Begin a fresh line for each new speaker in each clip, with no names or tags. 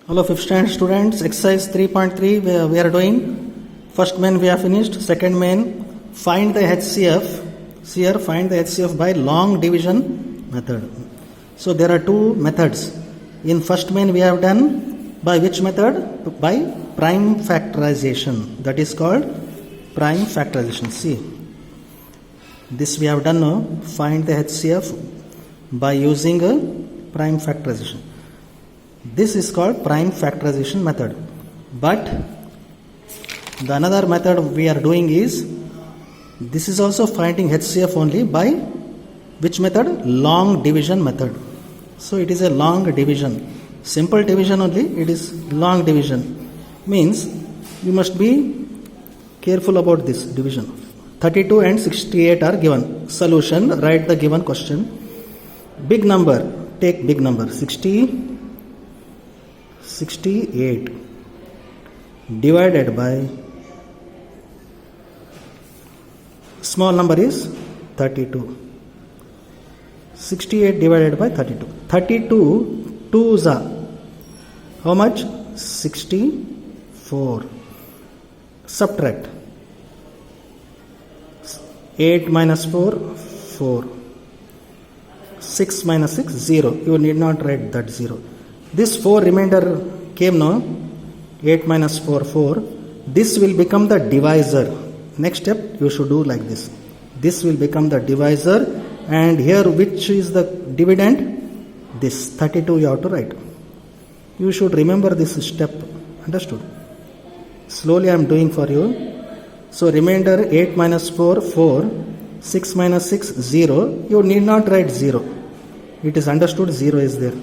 Hello 5th standard students, exercise 3.3 we are doing. First main we have finished, second main find the HCF. Here find the HCF by long division method. So there are two methods. In first main we have done by which method? By prime factorization. That is called prime factorization. See, this we have done now, find the HCF by using a prime factorization. This is called prime factorization method. But the another method we are doing is, this is also finding HCF only by which method? Long division method. So it is a long division. Simple division only, it is long division. Means you must be careful about this division. 32 and 68 are given. Solution, write the given question. Big number, take big number, 68 divided by small number is 32. 68 divided by 32. 32 2s are how much? 64. Subtract 8 minus 4 4. 6 minus 6 0. You need not write that 0. This 4 remainder came now. 8 minus 4 4. This will become the divisor. Next step you should do like this. This will become the divisor, and here which is the dividend? This 32 you have to write. You should remember this step. Understood? Slowly I am doing for you. So remainder 8 minus 4 4. 6 minus 6 0. You need not write 0. It is understood 0 is there.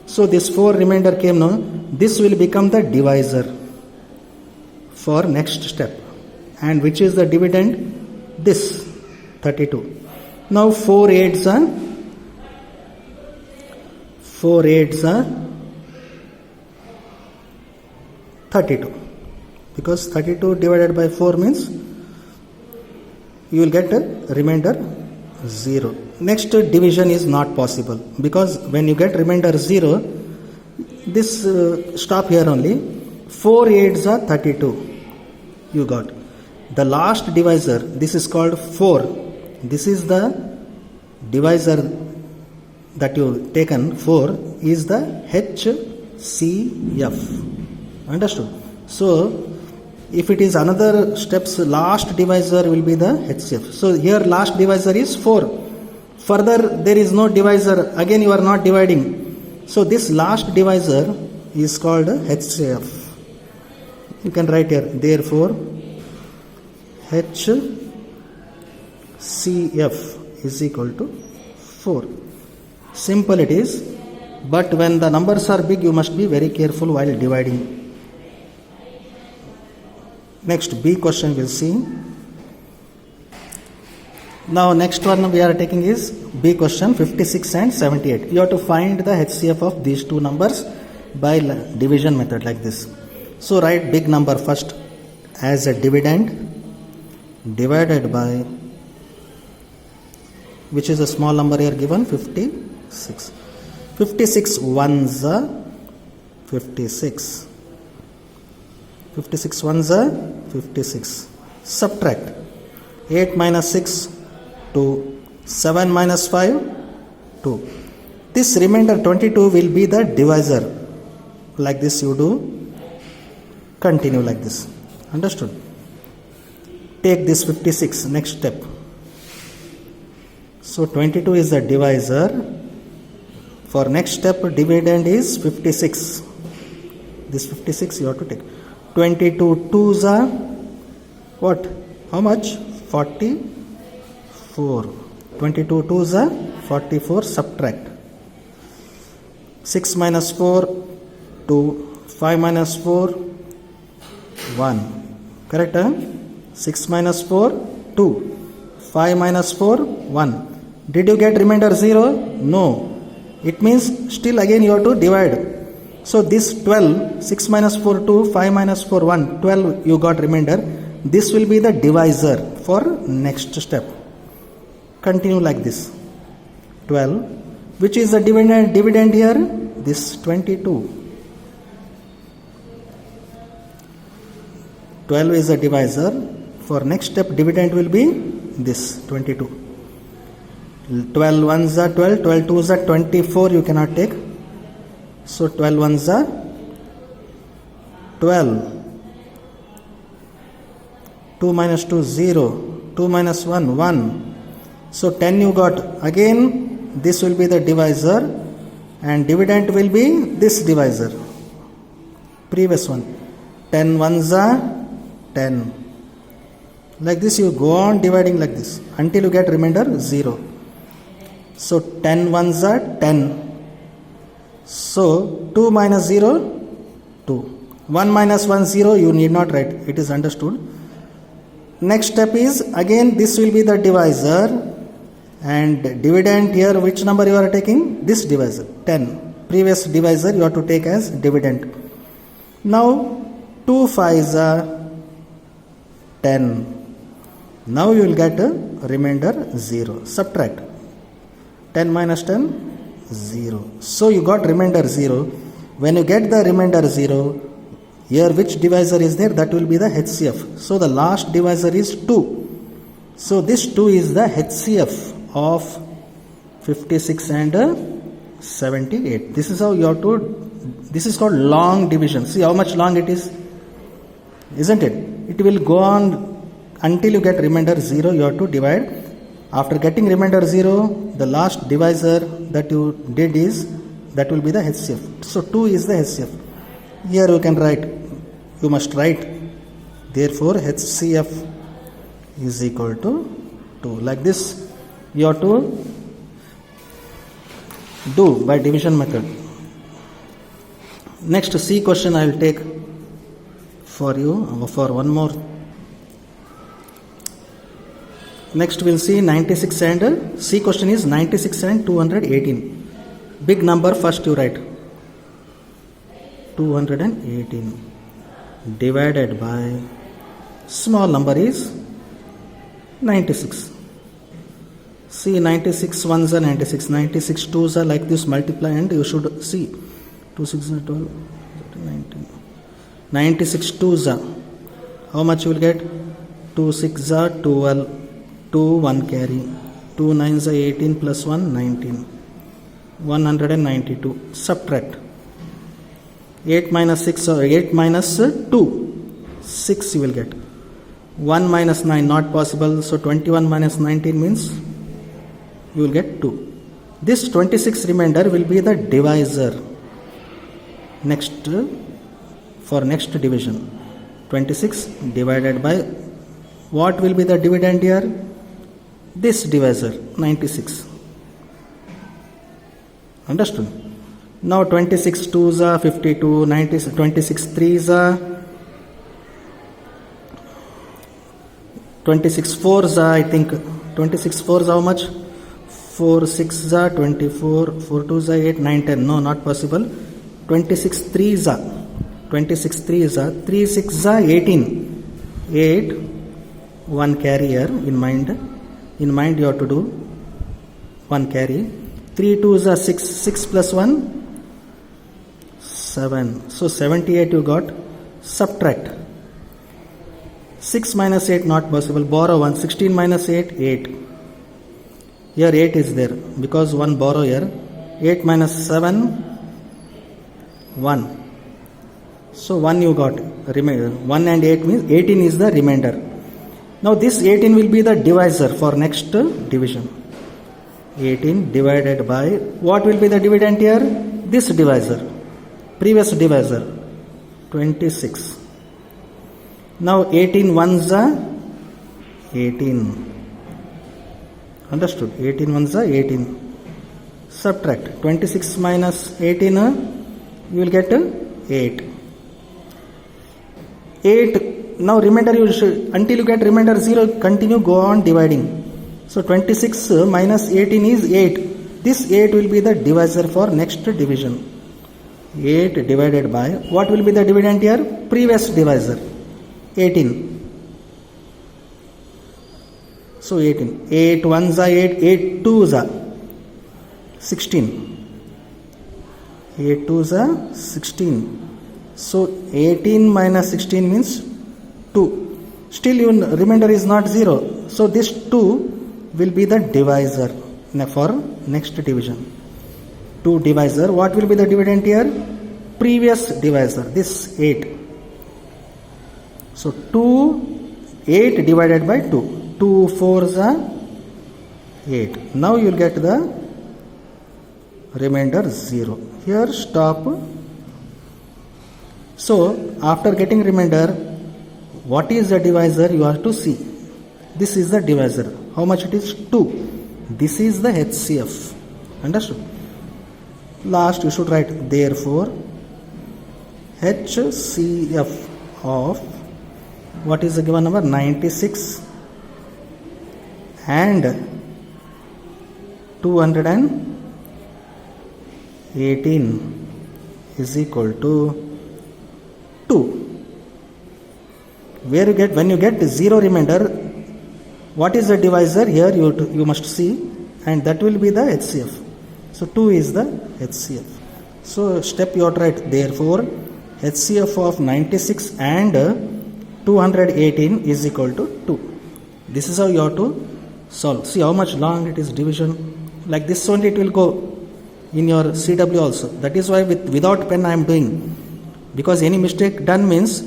So this 4 remainder came now. This will become the divisor for next step. And which is the dividend? This 32. Now 4 8s are 32. Because 32 divided by 4 means you will get a remainder 0. Next division is not possible, because when you get remainder 0, this stop here only. 4 8s are 32. You got. The last divisor, this is called 4. This is the divisor that you taken, 4 is the HCF. Understood? So if it is another steps, last divisor will be the HCF. So here last divisor is 4. Further there is no divisor. Again you are not dividing. So this last divisor is called HCF. You can write here. Therefore HCF is equal to 4. Simple it is. But when the numbers are big, you must be very careful while dividing. Next B question we'll see. Now next one we are taking is B question 56 and 78. You have to find the HCF of these two numbers by division method like this. So write big number first as a dividend divided by, which is a small number here given, 56. 56 ones are 56. 56 ones are 56. Subtract 8 minus 6 2. 7 minus 5 2. This remainder 22 will be the divisor. Like this you do. Continue like this. Understood? Take this 56, next step. So 22 is the divisor. For next step, dividend is 56. This 56 you have to take. 22 2s are what? How much? 44. 22 2s are 44. Subtract 6 minus 4 2. 5 minus 4 1. Correct? 6 minus 4 2. 5 minus 4 1. Did you get remainder 0? No. It means still again you have to divide. So this 12, 6 minus 4 2, 5 minus 4 1, 12 you got remainder. This will be the divisor for next step. Continue like this. 12. Which is the dividend here? This 22. 12 is a divisor. For next step, dividend will be this 22. 12 ones are 12, 12 twos are 24, you cannot take. So 12 ones are 12. 2 minus 2, 0. 2 minus 1, 1. So 10 you got. Again, this will be the divisor and dividend will be this divisor. Previous one. 10 ones are 10. Like this you go on dividing like this until you get remainder 0. So 10 ones are 10. So 2 minus 0, 2. 1 minus 1, 0, you need not write. It is understood. Next step is again this will be the divisor and dividend here which number you are taking? This divisor 10. Previous divisor you have to take as dividend. Now 2 5s are 10. Now you will get a remainder 0. Subtract 10 minus 10, 0. So you got remainder 0. When you get the remainder 0, here which divisor is there? That will be the HCF. So the last divisor is 2. So this 2 is the HCF of 56 and 78. This is how you have to, this is called long division. See how much long it is, isn't it? It will go on until you get remainder 0, you have to divide. After getting remainder 0, the last divisor that you did is, that will be the HCF. So 2 is the HCF. Here you can write, you must write, therefore HCF is equal to 2. Like this you have to do by division method. Next C question I will take for you for one more. Next we'll see 96 and C question is 96 and 218. Big number first you write. 218 divided by small number is 96. See 96 ones are 96, 96 twos are like this, multiply and you should see 2 6 are 12, 19. 96 twos are, how much you will get? 2 6 are 12, 2 1 carry, 2 9s are 18 plus 1 19, 192. Subtract 8 minus 6 or 8 minus 2, 6 you will get. 1 minus 9 not possible, so 21 minus 19 means you will get 2. This 26 remainder will be the divisor next for next division. 26 divided by what will be the dividend here? This divisor 96. Understood? Now 26 2s are 52, 26 3s are 26 4s are, I think 26 4s how much? 4 6s are 24, 4 2s are 8, 9 10. No, not possible. 26 3s are 26 3s are 3 6s are 18, 8 1 carry here in mind. In mind you have to do 1 carry. 3 2s are 6, 6 plus 1 7. So 78 you got. Subtract 6 minus 8 not possible. Borrow 1. 16 minus 8, 8. Here 8 is there because 1 borrow here. 8 minus 7, 1. So 1 you got. 1 and 8 means 18 is the remainder. Now this 18 will be the divisor for next division. 18 divided by, what will be the dividend here? This divisor. Previous divisor 26. Now 18 ones are 18. Understood? 18 ones are 18. Subtract 26 minus 18, you will get 8. 8. Now remainder you should, until you get remainder 0, continue go on dividing. So 26 minus 18 is 8. This 8 will be the divisor for next division. 8 divided by, what will be the dividend here? Previous divisor 18. So 18. 8 ones are 8, 8 twos are 16. 8 twos are 16. So 18 minus 16 means 2. Still your remainder is not 0. So this 2 will be the divisor for next division. 2 divisor. What will be the dividend here? Previous divisor. This 8. So 8 divided by 2. 2 4s are 8. Now you will get the remainder 0. Here stop. So after getting remainder, what is the divisor you have to see. This is the divisor. How much it is? 2. This is the HCF. Understood? Last you should write therefore HCF of what is the given number? 96 and 218 is equal to 2. Where you get, when you get 0 remainder, what is the divisor? Here you must see, and that will be the HCF. So 2 is the HCF. So step you have to write therefore HCF of 96 and 218 is equal to 2. This is how you have to solve. See how much long it is division. Like this only it will go in your CW also. That is why without pen I am doing. Because any mistake done means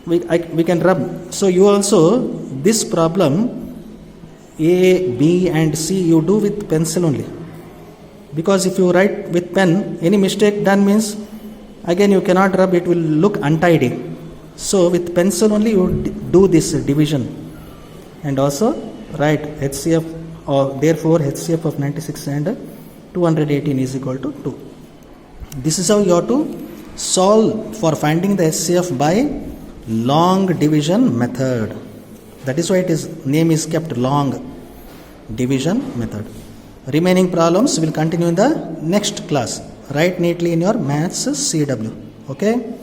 we can rub. So you also, this problem A, B and C you do with pencil only. Because if you write with pen, any mistake done means again you cannot rub, it will look untidy. So with pencil only you do this division. And also write HCF or therefore HCF of 96 and 218 is equal to 2. This is how you have to solve for finding the HCF by long division method. That is why name is kept long division method. Remaining problems will continue in the next class. Write neatly in your maths CW. Okay.